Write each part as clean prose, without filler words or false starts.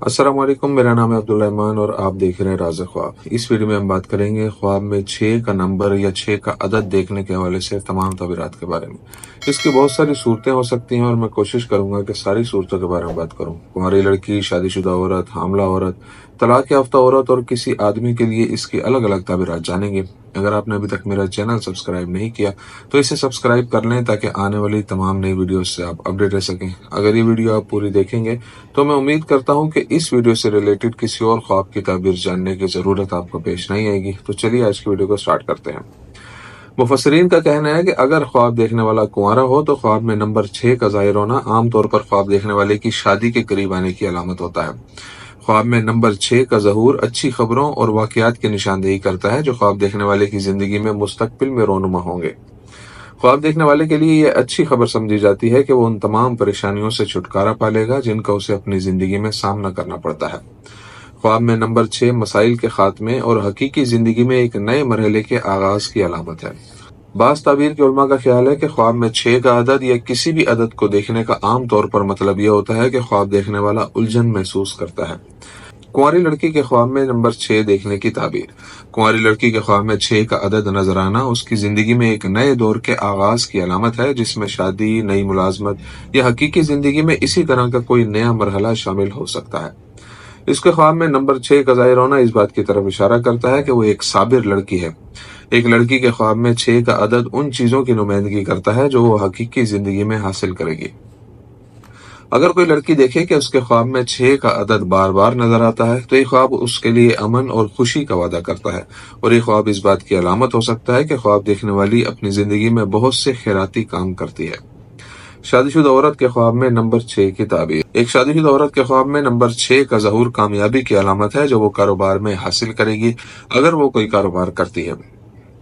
अस्सलाम वालेकुम, मेरा नाम है अब्दुल रहमान और आप देख रहे हैं राज़ ख्वाब। इस वीडियो में हम बात करेंगे ख्वाब में 6 का नंबर या 6 का अदद देखने के हवाले से तमाम तबीरात के बारे में। इसकी बहुत सारी सूरतें हो सकती हैं और मैं कोशिश करूंगा कि सारी सूरतों के बारे में बात करूं। कुंवारी लड़की, शादीशुदा औरत, हामला औरत, तलाक याफ्ता औरत और किसी आदमी के लिए इसकी अलग अलग तबीरात जानेंगे। अगर आपने अभी तक मेरा चैनल सब्सक्राइब नहीं किया तो इसे सब्सक्राइब कर लें ताकि आने वाली तमाम नई वीडियो से आप अपडेट रह सकें। अगर ये वीडियो आप पूरी देखेंगे तो मैं उम्मीद करता हूं कि इस वीडियो से रिलेटेड किसी और ख्वाब की ताबीर जानने की जरूरत आपको पेश नहीं आएगी। तो चलिए आज की वीडियो को स्टार्ट करते हैं। मुफस्सिरीन का कहना है कि अगर ख्वाब देखने वाला कुंवारा हो तो ख्वाब में नंबर 6 का जाहिर होना आमतौर पर ख्वाब देखने वाले की शादी के करीब आने की अलामत होता है। ख्वाब में नंबर 6 का ज़हूर अच्छी खबरों और वाक़यात की निशानदेही करता है जो ख्वाब देखने वाले की जिंदगी में मुस्तकबिल में रोनुमा होंगे। ख्वाब देखने वाले के लिए यह अच्छी खबर समझी जाती है कि वो उन तमाम परेशानियों से छुटकारा पा लेगा जिनका उसे अपनी जिंदगी में सामना करना पड़ता है। ख्वाब में नंबर 6 मसाइल के खात्मे और हकीकी जिंदगी में एक नए मरहले के आगाज की अलामत है। बास ताबीर के उलमा का ख्याल है कि ख्वाब में 6 का अदद या किसी भी अदद को देखने का आम तौर पर मतलब यह होता है कि ख्वाब देखने वाला उलझन महसूस करता है। कुंवारी लड़की के ख्वाब में नंबर 6 देखने की ताबीर। कुंवारी लड़की के ख्वाब में 6 का अदद नजर आना उसकी जिंदगी में एक नए दौर के आगाज की अलामत है जिसमें शादी, नई मुलाजमत या हकीकी जिंदगी में इसी तरह का कोई नया मरहला शामिल हो सकता है। इसके ख्वाब में नंबर 6 का जाहिर होना इस बात की तरफ इशारा करता है कि वो एक साबिर लड़की है। एक लड़की के ख्वाब में 6 का अदद उन चीजों की नुमाइंदगी करता है जो वो हकीकी जिंदगी में हासिल करेगी। अगर कोई लड़की देखे कि उसके ख्वाब में 6 का अदद बार बार नजर आता है तो ये ख्वाब उसके लिए अमन और खुशी का वादा करता है और ये ख्वाब इस बात की अलामत हो सकता है कि ख्वाब देखने वाली अपनी जिंदगी में बहुत से खैराती काम करती है। शादीशुदा औरत के ख्वाब में नंबर 6 की ताबीर। एक शादीशुदा औरत के ख्वाब में नंबर 6 का ज़हूर कामयाबी की अलामत है जो वो कारोबार में हासिल करेगी अगर वो कोई कारोबार करती है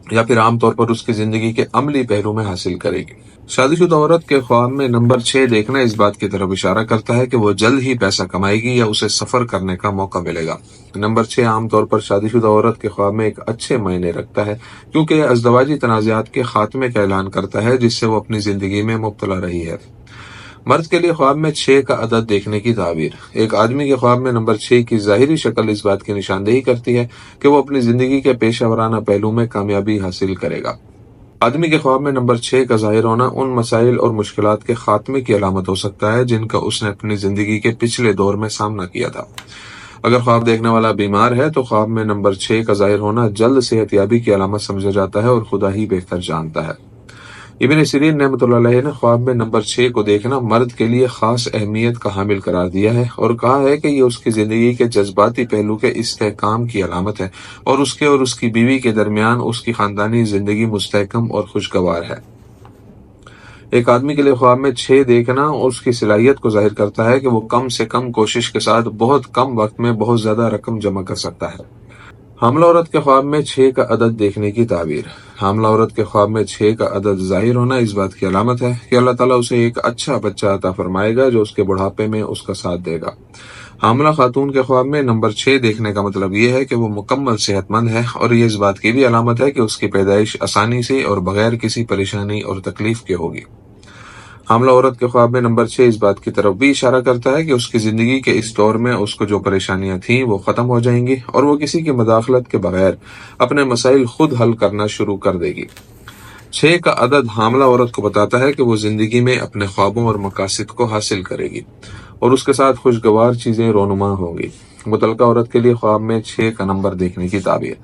या फिर आमतौर पर उसकी जिंदगी के अमली पहलू में हासिल करेगी। शादीशुदा औरत के ख्वाब में नंबर 6 देखना इस बात की तरफ इशारा करता है कि वो जल्द ही पैसा कमाएगी या उसे सफर करने का मौका मिलेगा। नंबर 6 आमतौर पर शादीशुदा औरत के ख्वाब में एक अच्छे मायने रखता है क्योंकि यह अज़दवाजी तनाज़ात के खात्मे का ऐलान करता है जिससे वो अपनी जिंदगी में मुब्तला रही है। मर्द के लिए ख्वाब में 6 का अदद देखने की ताबीर। एक आदमी के ख्वाब में नंबर 6 की जाहिरी शक्ल इस बात की निशानदेही करती है कि वो अपनी जिंदगी के पेशा वराना पहलू में कामयाबी हासिल करेगा। आदमी के ख्वाब में नंबर 6 का जाहिर होना उन मसाइल और मुश्किलात के खात्मे की अलामत हो सकता है जिनका उसने अपनी जिंदगी के पिछले दौर में सामना किया था। अगर ख्वाब देखने वाला बीमार है तो ख्वाब में नंबर 6 का जाहिर होना जल्द सेहतयाबी की अलामत समझा जाता है और खुदा ही बेहतर जानता है। इब्न सीरीन रहमतुल्लाह अलैह ने ख्वाब में नंबर 6 को देखना मर्द के लिए खास अहमियत का हामिल करार दिया है और कहा है कि ये उसकी जिंदगी के जज्बाती पहलू के इस्तेहकाम की अलामत है और उसकी बीवी के दरमियान उसकी खानदानी जिंदगी मुस्तहकम और खुशगवार है। एक आदमी के लिए ख्वाब में 6 देखना उसकी सलाहियत को जाहिर करता है कि वो कम से कम कोशिश के साथ बहुत कम वक्त में बहुत ज्यादा रकम जमा कर सकता है। हामला औरत के ख्वाब में 6 का अदद देखने की ताबीर। हामला औरत के ख्वाब में 6 का अदद जाहिर होना इस बात की अलामत है कि अल्लाह ताला उसे एक अच्छा बच्चा अता फरमाएगा जो उसके बुढ़ापे में उसका साथ देगा। हामला खातून के ख्वाब में नंबर 6 देखने का मतलब ये है कि वो मुकम्मल सेहतमंद है और ये इस बात की भी अलामत है कि उसकी पैदाइश आसानी से और बगैर किसी परेशानी और तकलीफ के होगी। हामला औरत के ख्वाब में नंबर 6 इस बात की तरफ भी इशारा करता है कि उसकी जिंदगी के इस दौर में उसको जो परेशानियां थीं वो खत्म हो जाएंगी और वो किसी की मदाखलत के बगैर अपने मसाइल खुद हल करना शुरू कर देगी। 6 का अदद हामला औरत को बताता है कि वो जिंदगी में अपने ख्वाबों और मकासद को हासिल करेगी और उसके साथ खुशगवार चीजें रोनुमा होंगी। मुतलका औरत के लिए ख्वाब में 6 का नंबर देखने की ताबीर।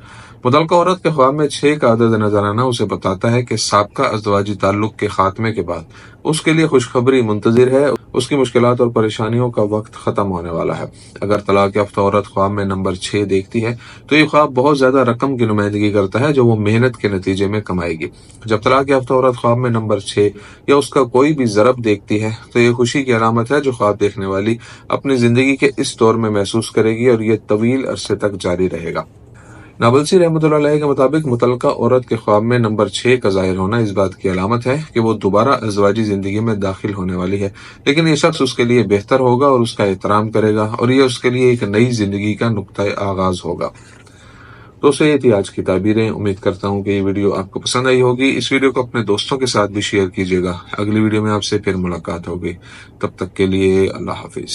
मुतलका औरत के ख्वाब में 6 का अदद नजर आना उसे बताता है कि साबका अज़दवाजी ताल्लुक के खात्मे के बाद उसके लिए खुशखबरी मुंतजिर है, उसकी मुश्किलात और परेशानियों का वक्त खत्म होने वाला है। अगर तलाक याफ्ता औरत ख्वाब में नंबर 6 देखती है तो ये ख्वाब बहुत ज्यादा रकम की नुमाइंदगी करता है जो वो मेहनत के नतीजे में कमाएगी। जब तलाक याफ्ता औरत ख्वाब में नंबर 6 या उसका कोई भी ज़रब देखती है तो ये खुशी की अलामत है जो ख्वाब देखने वाली अपनी जिंदगी के इस दौर में महसूस करेगी और ये तवील अरसे तक जारी रहेगा। नाबलसी रहमतुल्लाह अलैह के मुताबिक मुतलका औरत के ख्वाब में नंबर 6 का जाहिर होना इस बात की अलामत है कि वो दोबारा अज़वाजी जिंदगी में दाखिल होने वाली है, लेकिन ये शख्स उसके लिए बेहतर होगा और उसका एहतराम करेगा और ये उसके लिए एक नई जिंदगी का नुक्ता आगाज होगा। दोस्तों, ये थी आज की ताबीरें। उम्मीद करता हूँ कि ये वीडियो आपको पसंद आई होगी। इस वीडियो को अपने दोस्तों के साथ भी शेयर कीजिएगा। अगली वीडियो में आपसे फिर मुलाकात होगी। तब तक के लिए अल्लाह हाफिज।